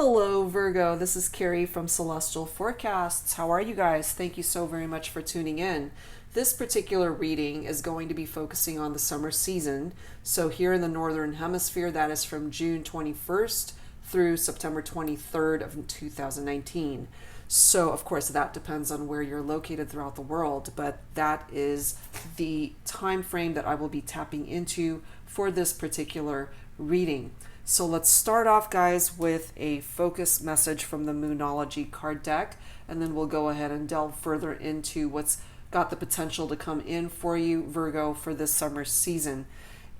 Hello, Virgo. This is Carrie from Celestial Forecasts. How are you guys? Thank you so very much for tuning in. This particular reading is going to be focusing on the summer season. So here in the Northern Hemisphere, that is from June 21st through September 23rd of 2019. So, of course, that depends on where you're located throughout the world, but that is the time frame that I will be tapping into for this particular reading. So let's start off, guys, with a focus message from the Moonology card deck, and then we'll go ahead and delve further into what's got the potential to come in for you, Virgo, for this summer season.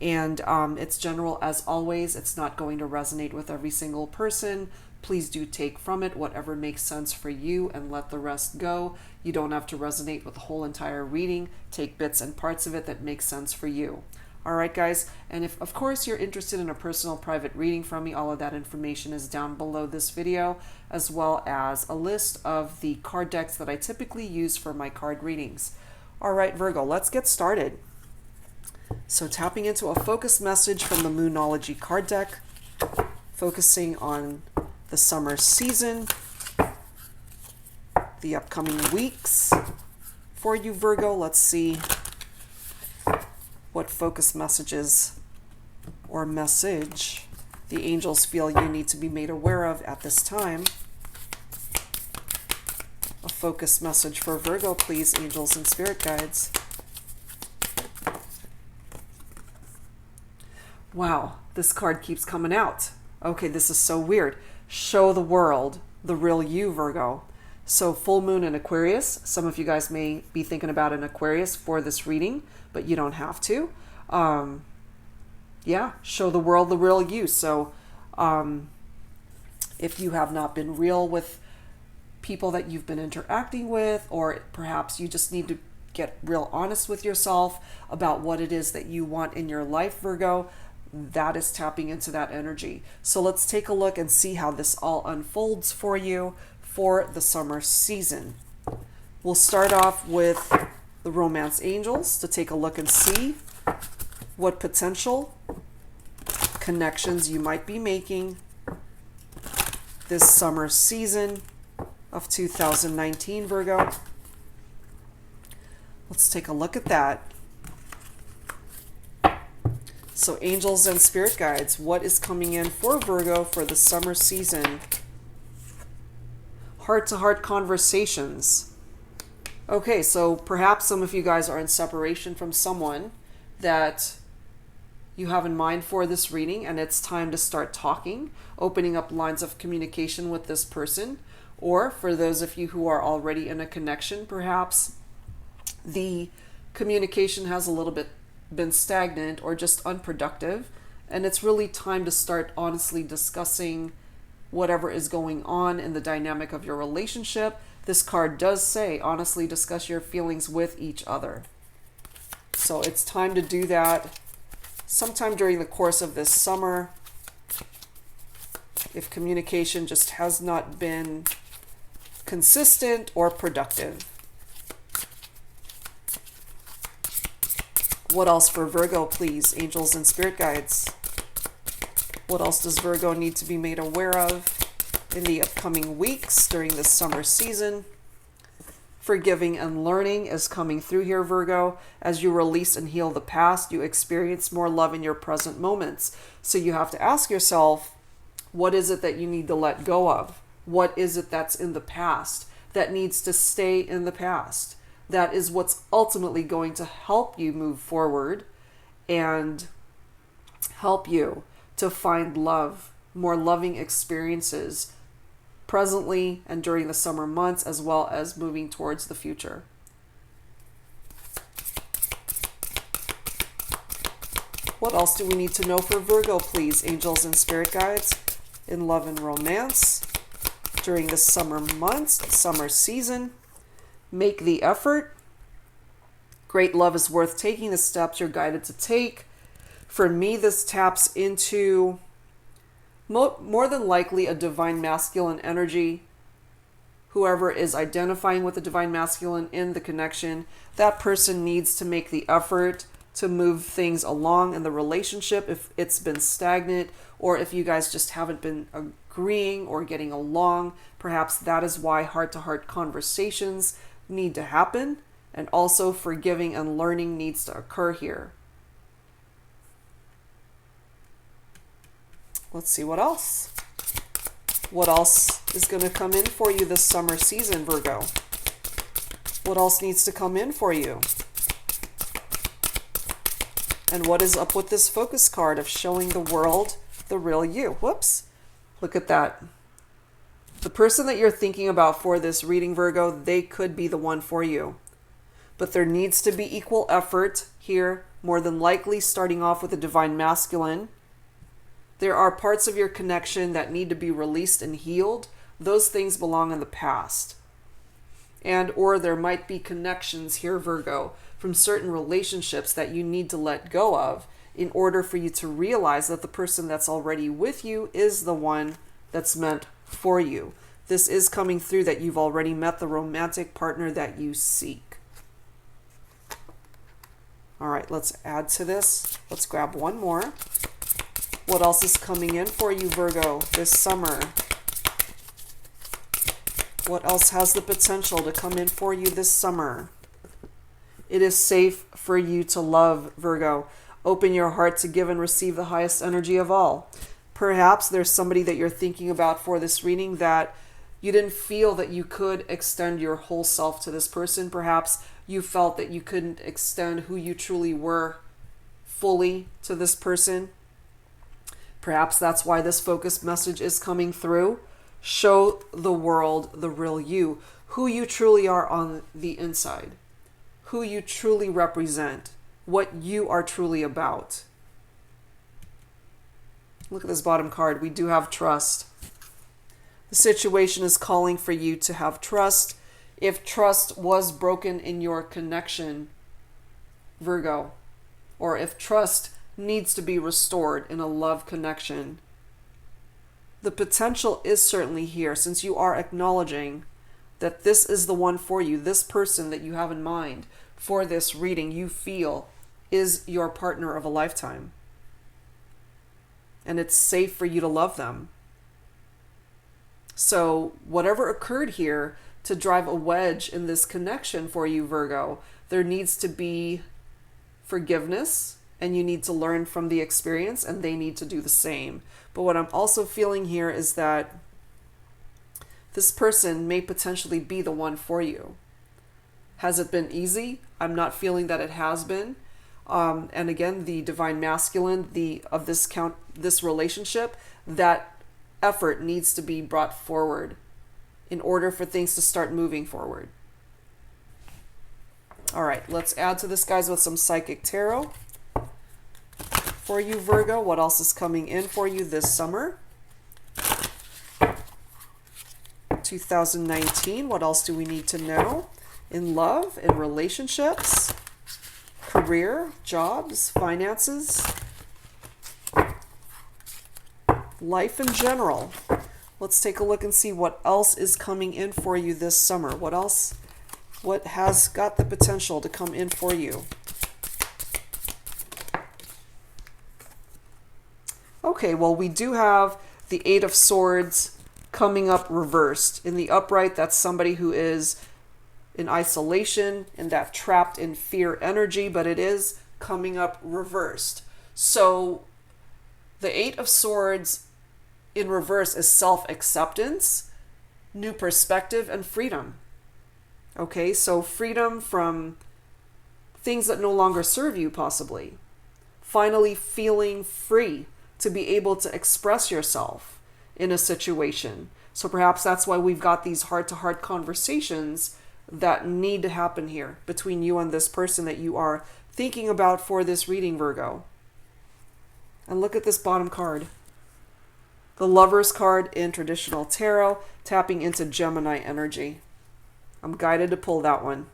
And it's general as always. It's not going to resonate with every single person. Please do take from it whatever makes sense for you and let the rest go. You don't have to resonate with the whole entire reading. Take bits and parts of it that make sense for you. All right, guys, and if, of course, you're interested in a personal private reading from me, all of that information is down below this video, as well as a list of the card decks that I typically use for my card readings. All right, Virgo, let's get started. So tapping into a focus message from the Moonology card deck, focusing on the summer season, the upcoming weeks for you, Virgo. Let's see what focus messages or message the angels feel you need to be made aware of at this time. A focus message for Virgo, please, angels and spirit guides. Wow, this card keeps coming out. Okay, this is so weird. Show the world the real you, Virgo. So full moon in Aquarius. Some of you guys may be thinking about an Aquarius for this reading, but you don't have to. Yeah, show the world the real you. So if you have not been real with people that you've been interacting with, or perhaps you just need to get real honest with yourself about what it is that you want in your life, Virgo, that is tapping into that energy. So let's take a look and see how this all unfolds for you for the summer season. We'll start off with the romance angels to take a look and see what potential connections you might be making this summer season of 2019, Virgo. Let's take a look at that. So angels and spirit guides, what is coming in for Virgo for the summer season? Heart-to-heart conversations. Okay, so perhaps some of you guys are in separation from someone that you have in mind for this reading, and it's time to start talking, opening up lines of communication with this person. Or for those of you who are already in a connection, perhaps the communication has a little bit been stagnant or just unproductive, and it's really time to start honestly discussing whatever is going on in the dynamic of your relationship. This card does say, honestly discuss your feelings with each other. So it's time to do that sometime during the course of this summer. If communication just has not been consistent or productive. What else for Virgo, please, angels and spirit guides? What else does Virgo need to be made aware of in the upcoming weeks during this summer season? Forgiving and learning is coming through here, Virgo. As you release and heal the past, you experience more love in your present moments. So you have to ask yourself, what is it that you need to let go of? What is it that's in the past that needs to stay in the past? That is what's ultimately going to help you move forward and help you to find love, more loving experiences presently and during the summer months, as well as moving towards the future. What else do we need to know for Virgo, please, angels and spirit guides, in love and romance during the summer months, summer season? Make the effort. Great love is worth taking the steps you're guided to take. For me, this taps into more than likely a divine masculine energy. Whoever is identifying with the divine masculine in the connection, that person needs to make the effort to move things along in the relationship if it's been stagnant, or if you guys just haven't been agreeing or getting along. Perhaps that is why heart-to-heart conversations need to happen, and also forgiving and learning needs to occur here. Let's see what else. What else is going to come in for you this summer season, Virgo? What else needs to come in for you? And what is up with this focus card of showing the world the real you? Whoops. Look at that. The person that you're thinking about for this reading, Virgo, they could be the one for you. But there needs to be equal effort here, more than likely starting off with a divine masculine. There are parts of your connection that need to be released and healed. Those things belong in the past. And or there might be connections here, Virgo, from certain relationships that you need to let go of in order for you to realize that the person that's already with you is the one that's meant for you. This is coming through that you've already met the romantic partner that you seek. All right, let's add to this. Let's grab one more. What else is coming in for you, Virgo, this summer? What else has the potential to come in for you this summer? It is safe for you to love, Virgo. Open your heart to give and receive the highest energy of all. Perhaps there's somebody that you're thinking about for this reading that you didn't feel that you could extend your whole self to this person. Perhaps you felt that you couldn't extend who you truly were fully to this person. Perhaps that's why this focus message is coming through. Show the world the real you, who you truly are on the inside, who you truly represent, what you are truly about. Look at this bottom card. We do have trust. The situation is calling for you to have trust. If trust was broken in your connection, Virgo, or if trust needs to be restored in a love connection, the potential is certainly here, since you are acknowledging that this is the one for you. This person that you have in mind for this reading, you feel is your partner of a lifetime. And it's safe for you to love them. So whatever occurred here to drive a wedge in this connection for you, Virgo, there needs to be forgiveness, and you need to learn from the experience, and they need to do the same. But what I'm also feeling here is that this person may potentially be the one for you. Has it been easy? I'm not feeling that it has been. And again, the divine masculine, of this relationship, that effort needs to be brought forward in order for things to start moving forward. All right, let's add to this, guys, with some psychic tarot. For you, Virgo, what else is coming in for you this summer? 2019, what else do we need to know? In love, in relationships, career, jobs, finances, life in general. Let's take a look and see what else is coming in for you this summer. What else? What has got the potential to come in for you? Okay, well, we do have the Eight of Swords coming up reversed. In the upright, that's somebody who is in isolation and that trapped in fear energy, but it is coming up reversed. So the Eight of Swords in reverse is self-acceptance, new perspective, and freedom. Okay, so freedom from things that no longer serve you, possibly. Finally feeling free to be able to express yourself in a situation. So perhaps that's why we've got these heart-to-heart conversations that need to happen here between you and this person that you are thinking about for this reading, Virgo. And look at this bottom card. The Lover's card in traditional tarot, tapping into Gemini energy. I'm guided to pull that one.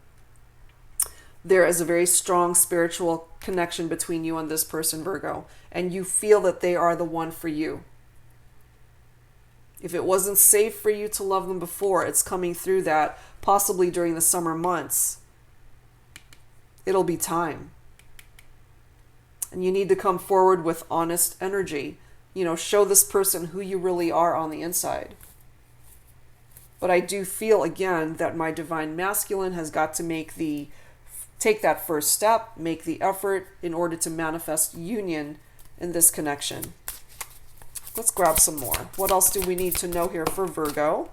There is a very strong spiritual connection between you and this person, Virgo, and you feel that they are the one for you. If it wasn't safe for you to love them before, it's coming through that possibly during the summer months. It'll be time. And you need to come forward with honest energy. You know, show this person who you really are on the inside. But I do feel, again, that my divine masculine has got to take that first step, make the effort in order to manifest union in this connection. Let's grab some more. What else do we need to know here for Virgo?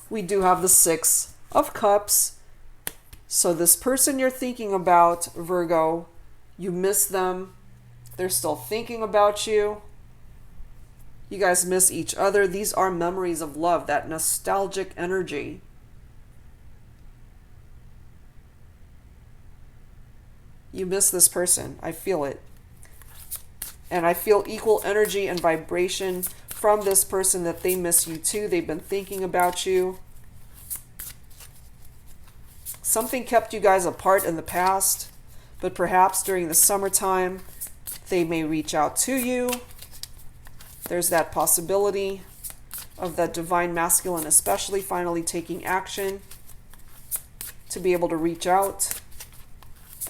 We do have the Six of Cups. So this person you're thinking about, Virgo, you miss them. They're still thinking about you. You guys miss each other. These are memories of love, that nostalgic energy. You miss this person. I feel it. And I feel equal energy and vibration from this person that they miss you too. They've been thinking about you. Something kept you guys apart in the past, but perhaps during the summertime, they may reach out to you. There's that possibility of that divine masculine especially finally taking action to be able to reach out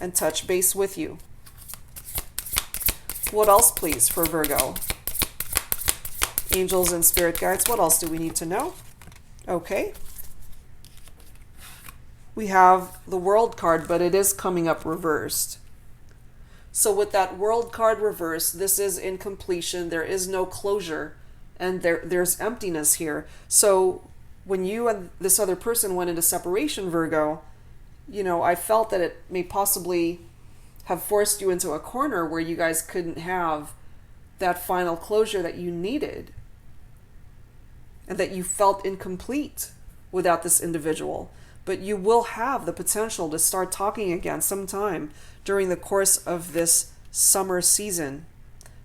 and touch base with you. What else, please, for Virgo? Angels and spirit guides, what else do we need to know? Okay. We have the World card, but it is coming up reversed. So with that World card reversed, this is incompletion. There is no closure, and there's emptiness here. So when you and this other person went into separation, Virgo, you know, I felt that it may possibly have forced you into a corner where you guys couldn't have that final closure that you needed, and that you felt incomplete without this individual. But you will have the potential to start talking again sometime during the course of this summer season.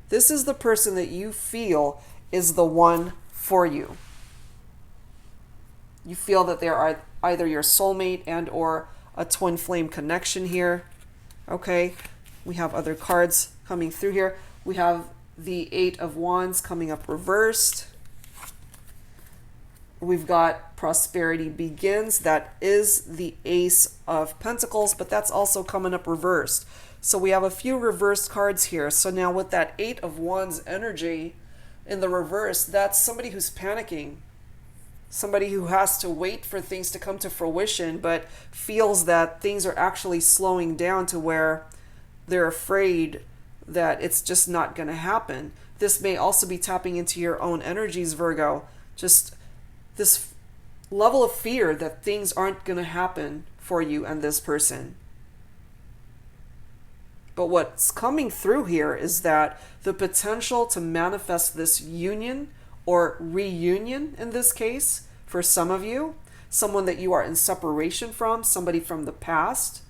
This is the person that you feel is the one for you. You feel that they are either your soulmate and or a twin flame connection here. Okay, we have other cards coming through here. We have the Eight of Wands coming up reversed. We've got Prosperity Begins. That is the Ace of Pentacles, but that's also coming up reversed. So we have a few reversed cards here. So now with that Eight of Wands energy in the reverse, that's somebody who's panicking. Somebody who has to wait for things to come to fruition, but feels that things are actually slowing down to where they're afraid that it's just not going to happen. This may also be tapping into your own energies, Virgo. Just this level of fear that things aren't going to happen for you and this person. But what's coming through here is that the potential to manifest this union or reunion in this case, for some of you, someone that you are in separation from, somebody from the past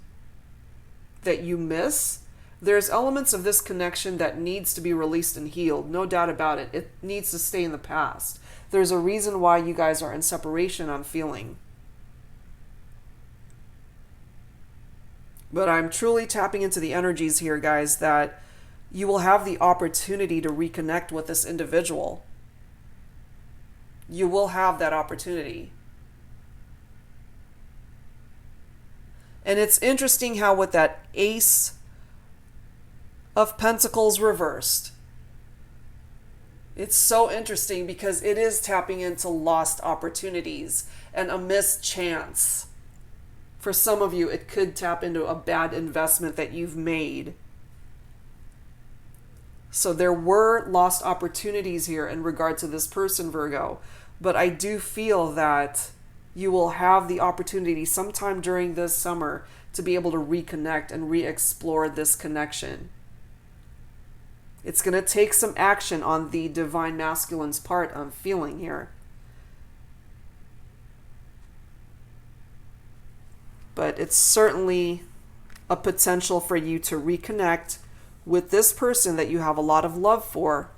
that you miss, there's elements of this connection that needs to be released and healed. No doubt about it. It needs to stay in the past. There's a reason why you guys are in separation, I'm feeling. But I'm truly tapping into the energies here, guys, that you will have the opportunity to reconnect with this individual. You will have that opportunity. And it's interesting how with that Ace of Pentacles reversed, it's so interesting because it is tapping into lost opportunities and a missed chance. For some of you, it could tap into a bad investment that you've made. So there were lost opportunities here in regard to this person, Virgo. But I do feel that you will have the opportunity sometime during this summer to be able to reconnect and re-explore this connection. It's going to take some action on the divine masculine's part, I'm feeling here. But it's certainly a potential for you to reconnect with this person that you have a lot of love for.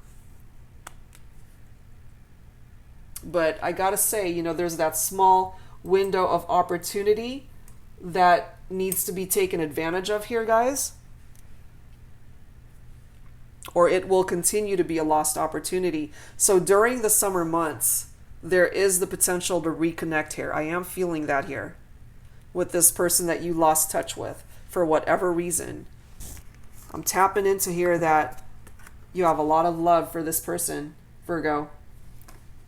But I gotta say, you know, there's that small window of opportunity that needs to be taken advantage of here, guys. Or it will continue to be a lost opportunity. So during the summer months, there is the potential to reconnect here. I am feeling that here with this person that you lost touch with for whatever reason. I'm tapping into here that you have a lot of love for this person, Virgo.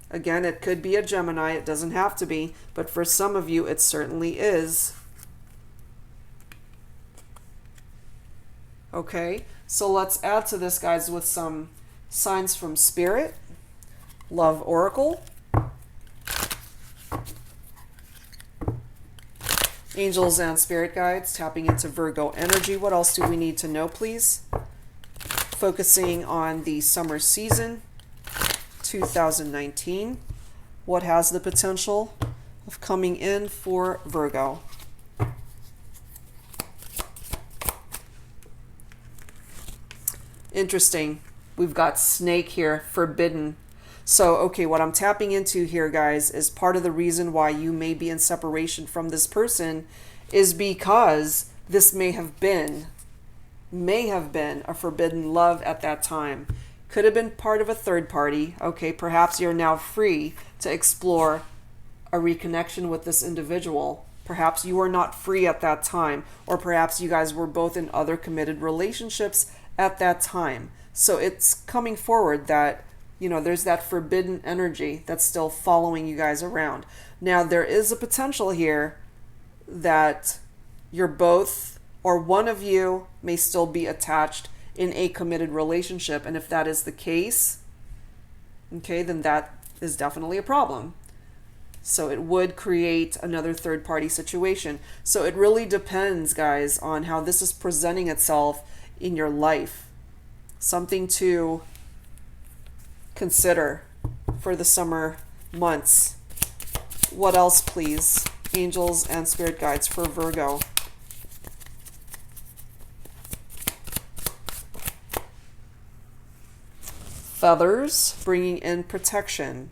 Again, it could be a Gemini. It doesn't have to be. But for some of you, it certainly is. Okay, so let's add to this, guys, with some signs from Spirit. Love Oracle. Angels and Spirit Guides, tapping into Virgo energy. What else do we need to know, please? Focusing on the summer season, 2019. What has the potential of coming in for Virgo? Interesting. We've got snake here, forbidden. So, okay, what I'm tapping into here, guys, is part of the reason why you may be in separation from this person is because this may have been a forbidden love at that time. Could have been part of a third party. Okay, perhaps you're now free to explore a reconnection with this individual. Perhaps you were not free at that time, or perhaps you guys were both in other committed relationships at that time. So it's coming forward that, you know, there's that forbidden energy that's still following you guys around. Now, there is a potential here that you're both, or one of you may still be attached in a committed relationship. And if that is the case, okay, then that is definitely a problem. So it would create another third party situation. So it really depends, guys, on how this is presenting itself in your life. Something to consider for the summer months. What else, please? Angels and Spirit Guides for Virgo. Feathers, bringing in protection.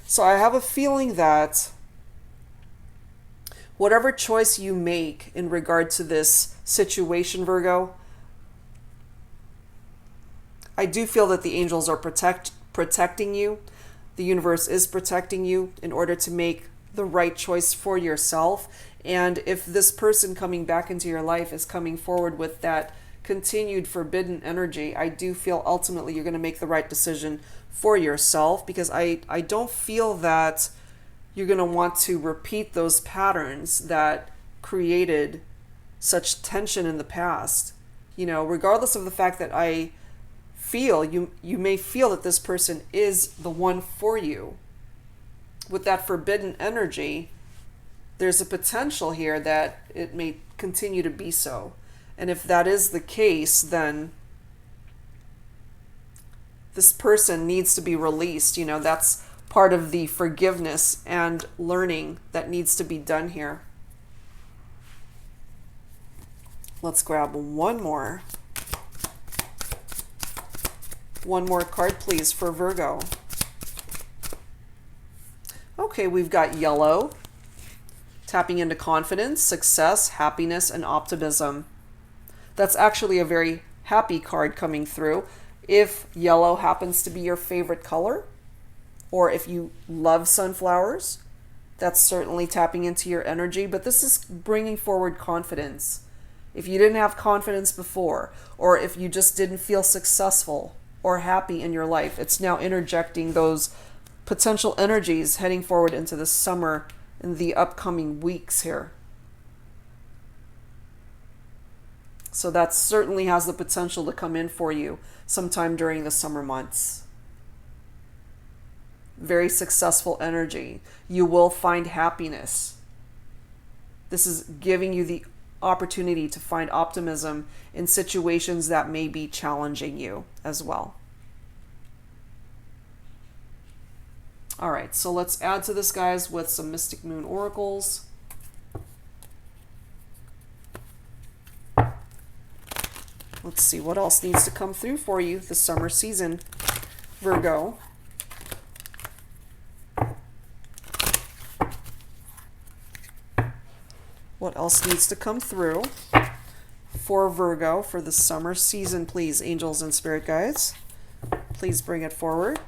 So I have a feeling that whatever choice you make in regard to this situation, Virgo, I do feel that the angels are protecting you. The universe is protecting you in order to make the right choice for yourself. And if this person coming back into your life is coming forward with that continued forbidden energy, I do feel ultimately you're going to make the right decision for yourself, because I don't feel that you're going to want to repeat those patterns that created such tension in the past. You know, regardless of the fact that I feel you may feel that this person is the one for you. With that forbidden energy, there's a potential here that it may continue to be so. And if that is the case, then this person needs to be released. You know, that's part of the forgiveness and learning that needs to be done here. Let's grab one more. One more card, please, for Virgo. Okay, we've got yellow. Tapping into confidence, success, happiness, and optimism. That's actually a very happy card coming through. If yellow happens to be your favorite color, or if you love sunflowers, that's certainly tapping into your energy. But this is bringing forward confidence. If you didn't have confidence before, or if you just didn't feel successful or happy in your life, it's now interjecting those potential energies heading forward into the summer in the upcoming weeks here. So that certainly has the potential to come in for you sometime during the summer months. Very successful energy. You will find happiness. This is giving you the opportunity to find optimism in situations that may be challenging you as well. All right, so let's add to this, guys, with some Mystic Moon oracles. Let's see what else needs to come through for you this summer season, Virgo. What else needs to come through for Virgo for the summer season, please, angels and spirit guides? Please bring it forward.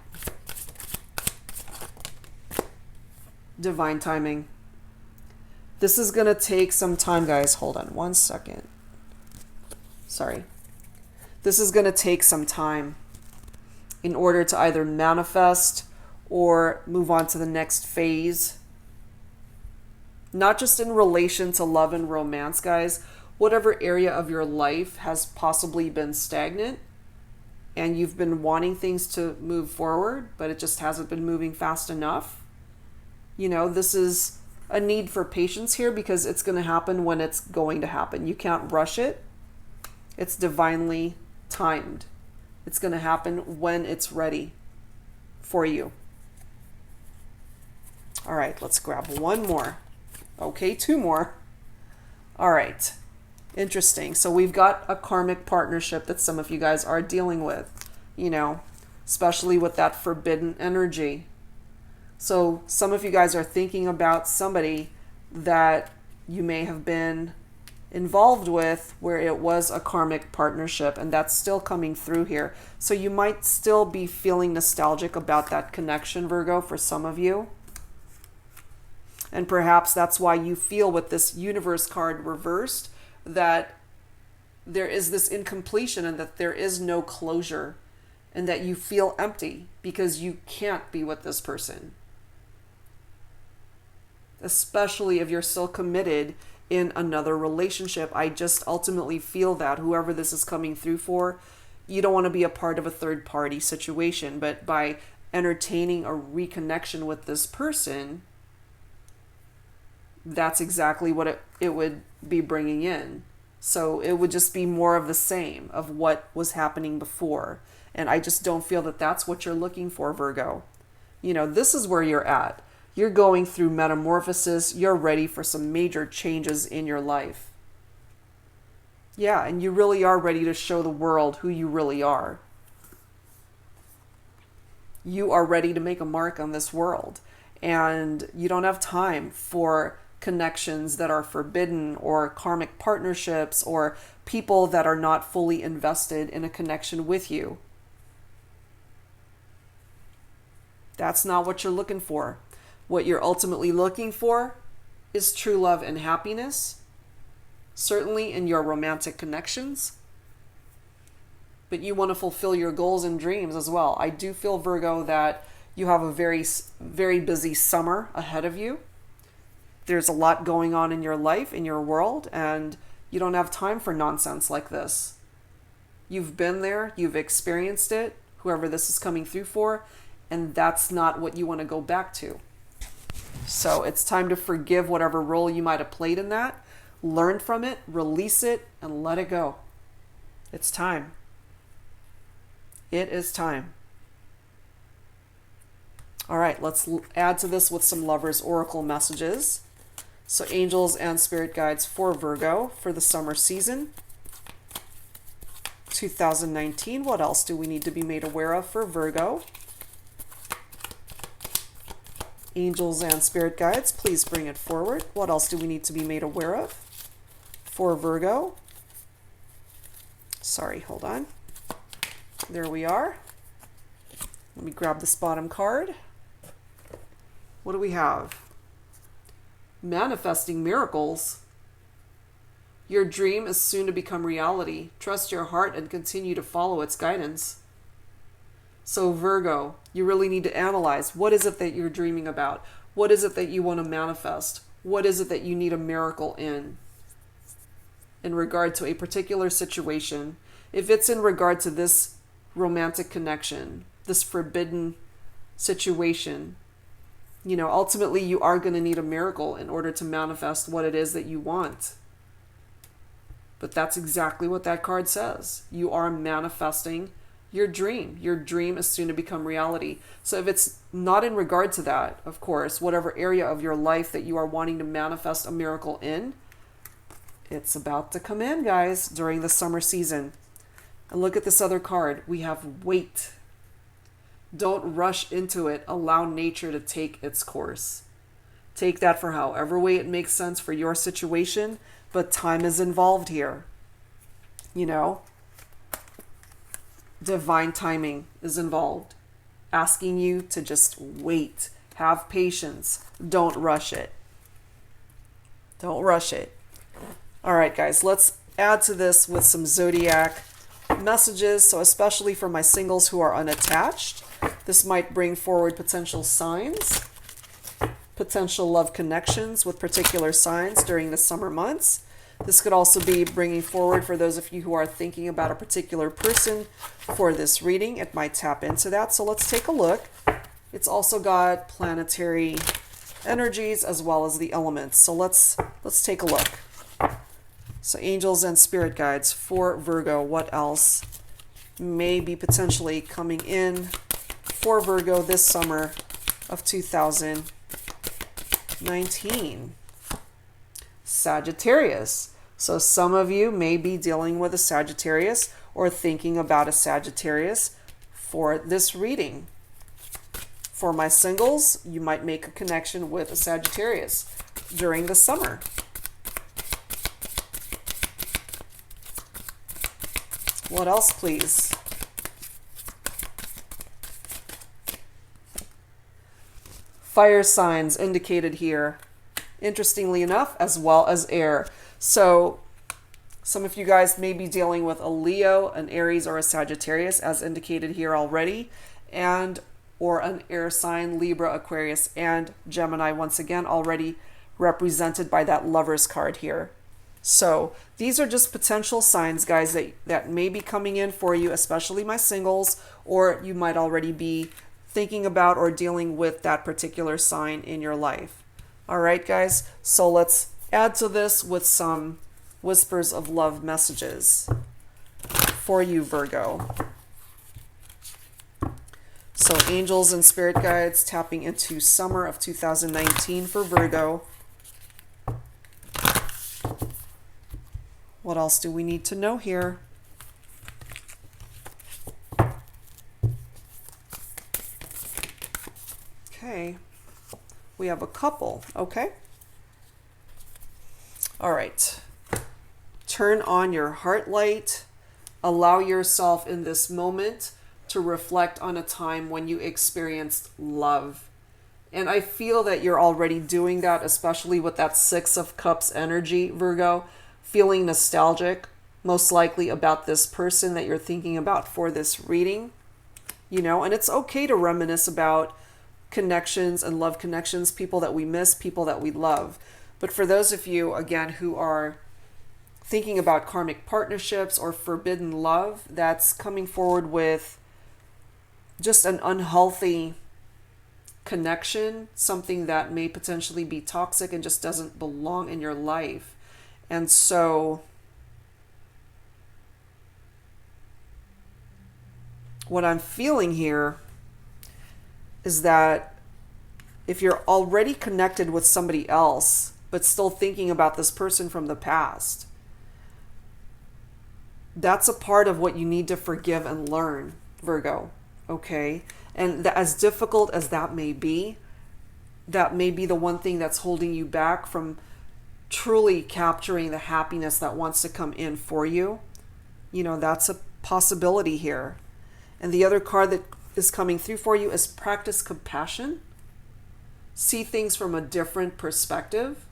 Divine timing. This is going to take some time, guys. Hold on one second. Sorry. This is going to take some time in order to either manifest or move on to the next phase. Not just in relation to love and romance, guys. Whatever area of your life has possibly been stagnant and you've been wanting things to move forward, but it just hasn't been moving fast enough. You know, this is a need for patience here because it's going to happen when it's going to happen. You can't rush it. It's divinely timed. It's going to happen when it's ready for you. All right, let's grab one more. Okay, two more. All right. Interesting. So we've got a karmic partnership that some of you guys are dealing with, you know, especially with that forbidden energy. So some of you guys are thinking about somebody that you may have been involved with where it was a karmic partnership, and that's still coming through here. So you might still be feeling nostalgic about that connection, Virgo, for some of you. And perhaps that's why you feel with this universe card reversed that there is this incompletion and that there is no closure and that you feel empty because you can't be with this person. Especially if you're still committed in another relationship. I just ultimately feel that whoever this is coming through for, you don't want to be a part of a third party situation, but by entertaining a reconnection with this person, that's exactly what it would be bringing in. So it would just be more of the same of what was happening before. And I just don't feel that that's what you're looking for, Virgo. You know, this is where you're at. You're going through metamorphosis. You're ready for some major changes in your life. Yeah, and you really are ready to show the world who you really are. You are ready to make a mark on this world. And you don't have time for connections that are forbidden or karmic partnerships or people that are not fully invested in a connection with you. That's not what you're looking for. What you're ultimately looking for is true love and happiness, certainly in your romantic connections. But you want to fulfill your goals and dreams as well. I do feel, Virgo, that you have a very, very busy summer ahead of you. There's a lot going on in your life, in your world, and you don't have time for nonsense like this. You've been there, you've experienced it, whoever this is coming through for, and that's not what you want to go back to. So it's time to forgive whatever role you might have played in that, learn from it, release it, and let it go. It's time. It is time. All right, let's add to this with some Lovers Oracle messages. So angels and spirit guides for Virgo for the summer season 2019. What else do we need to be made aware of for Virgo? Angels and spirit guides, please bring it forward. What else do we need to be made aware of for Virgo? Sorry, hold on. There we are. Let me grab this bottom card. What do we have? Manifesting miracles. Your dream is soon to become reality. Trust your heart and continue to follow its guidance. So Virgo, you really need to analyze, what is it that you're dreaming about? What is it that you want to manifest? What is it that you need a miracle in regard to a particular situation? If it's in regard to this romantic connection, this forbidden situation, you know, ultimately you are going to need a miracle in order to manifest what it is that you want. But that's exactly what that card says. You are manifesting your dream. Your dream is soon to become reality. So if it's not in regard to that, of course, whatever area of your life that you are wanting to manifest a miracle in, it's about to come in, guys, during the summer season. And look at this other card. We have Waite. Don't rush into it. Allow nature to take its course. Take that for however way it makes sense for your situation, but time is involved here. You know? Divine timing is involved. Asking you to just wait. Have patience. Don't rush it. Don't rush it. All right, guys, let's add to this with some Zodiac messages. So especially for my singles who are unattached, this might bring forward potential signs, potential love connections with particular signs during the summer months. This could also be bringing forward for those of you who are thinking about a particular person for this reading. It might tap into that. So let's take a look. It's also got planetary energies as well as the elements. So let's take a look. So angels and spirit guides for Virgo. What else may be potentially coming in for Virgo this summer of 2019? Sagittarius. So some of you may be dealing with a Sagittarius or thinking about a Sagittarius for this reading. For my singles, you might make a connection with a Sagittarius during the summer. What else, please? Fire signs indicated here, interestingly enough, as well as air. So some of you guys may be dealing with a Leo, an Aries, or a Sagittarius, as indicated here already, and or an air sign, Libra, Aquarius, and Gemini, once again, already represented by that Lovers card here. So these are just potential signs, guys, that may be coming in for you, especially my singles, or you might already be thinking about or dealing with that particular sign in your life. All right, guys, so let's add to this with some whispers of love messages for you, Virgo. So angels and spirit guides tapping into summer of 2019 for Virgo. What else do we need to know here? Okay, we have a couple, okay? All right, turn on your heart light. Allow yourself in this moment to reflect on a time when you experienced love. And I feel that you're already doing that, especially with that Six of Cups energy, Virgo, feeling nostalgic, most likely about this person that you're thinking about for this reading, you know, and it's okay to reminisce about connections and love connections, people that we miss, people that we love. But for those of you, again, who are thinking about karmic partnerships or forbidden love, that's coming forward with just an unhealthy connection, something that may potentially be toxic and just doesn't belong in your life. And so what I'm feeling here is that if you're already connected with somebody else, but still thinking about this person from the past, that's a part of what you need to forgive and learn, Virgo. Okay, and as difficult as that may be the one thing that's holding you back from truly capturing the happiness that wants to come in for you. You know, that's a possibility here. And the other card that is coming through for you is practice compassion. See things from a different perspective.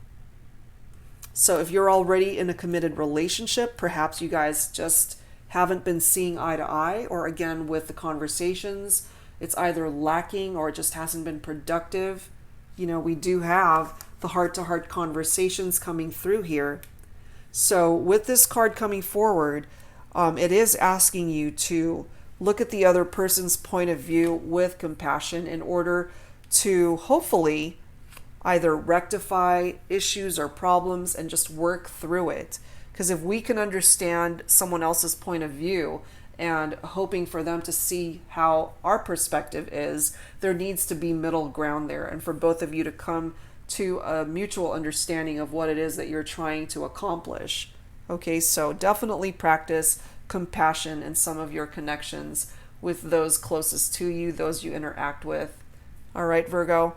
So if you're already in a committed relationship, perhaps you guys just haven't been seeing eye to eye, or again, with the conversations, it's either lacking or it just hasn't been productive. You know, we do have the heart-to-heart conversations coming through here. So with this card coming forward, it is asking you to look at the other person's point of view with compassion in order to hopefully either rectify issues or problems and just work through it. Because if we can understand someone else's point of view and hoping for them to see how our perspective is, there needs to be middle ground there. And for both of you to come to a mutual understanding of what it is that you're trying to accomplish. Okay, so definitely practice compassion in some of your connections with those closest to you, those you interact with. All right, Virgo?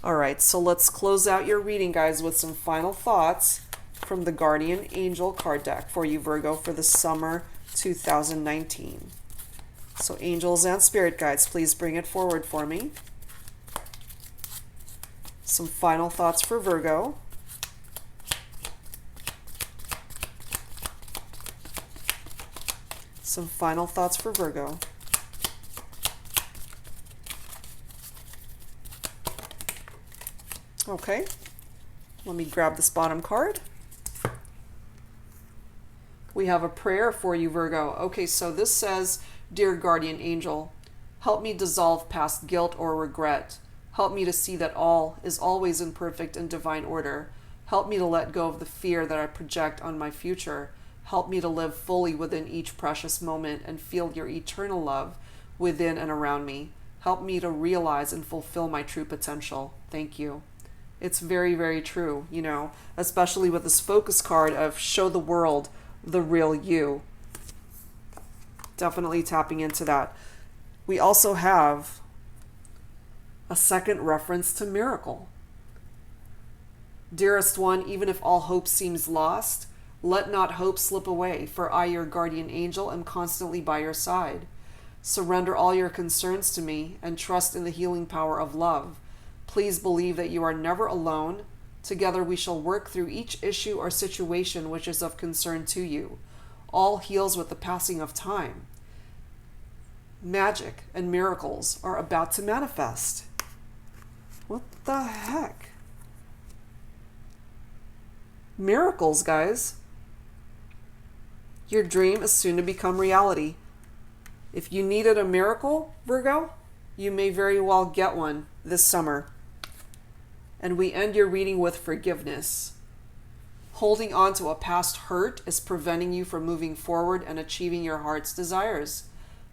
All right, so let's close out your reading, guys, with some final thoughts from the Guardian Angel card deck for you, Virgo, for the summer 2019. So angels and spirit guides, please bring it forward for me. Some final thoughts for Virgo. Some final thoughts for Virgo. Okay, let me grab this bottom card. We have a prayer for you, Virgo. Okay, so this says, Dear Guardian Angel, help me dissolve past guilt or regret. Help me to see that all is always in perfect and divine order. Help me to let go of the fear that I project on my future. Help me to live fully within each precious moment and feel your eternal love within and around me. Help me to realize and fulfill my true potential. Thank you. It's very, very true, you know, especially with this focus card of show the world the real you. Definitely tapping into that. We also have a second reference to miracle. Dearest one, even if all hope seems lost, let not hope slip away, for I, your guardian angel, am constantly by your side. Surrender all your concerns to me and trust in the healing power of love. Please believe that you are never alone. Together we shall work through each issue or situation which is of concern to you. All heals with the passing of time. Magic and miracles are about to manifest. What the heck? Miracles, guys. Your dream is soon to become reality. If you needed a miracle, Virgo, you may very well get one this summer. And we end your reading with forgiveness. Holding on to a past hurt is preventing you from moving forward and achieving your heart's desires.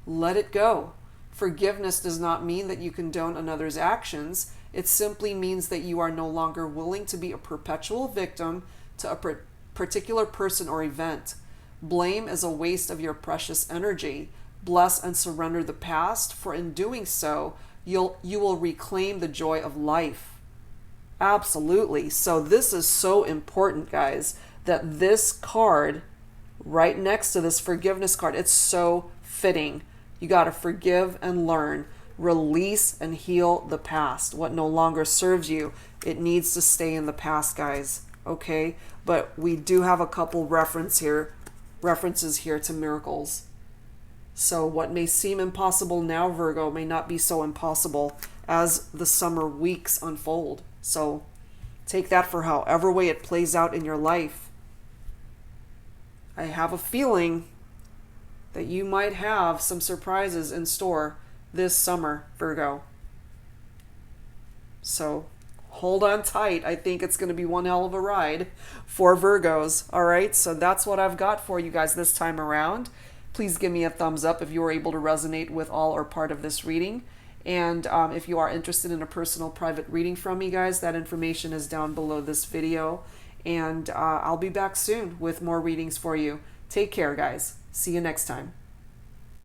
Let it go. Forgiveness does not mean that you condone another's actions. It simply means that you are no longer willing to be a perpetual victim to a particular person or event. Blame is a waste of your precious energy. Bless and surrender the past, for in doing so, you will reclaim the joy of life. Absolutely. So this is so important, guys, that this card right next to this forgiveness card, it's so fitting. You got to forgive and learn, release and heal the past. What no longer serves you, it needs to stay in the past, guys. Okay? But we do have a couple references here to miracles. So what may seem impossible now, Virgo, may not be so impossible as the summer weeks unfold. So take that for however way it plays out in your life. I have a feeling that you might have some surprises in store this summer, Virgo. So hold on tight. I think it's going to be one hell of a ride for Virgos. All right, so that's what I've got for you guys this time around. Please give me a thumbs up if you were able to resonate with all or part of this reading. And if you are interested in a personal private reading from me, guys, that information is down below this video. And I'll be back soon with more readings for you. Take care, guys. See you next time.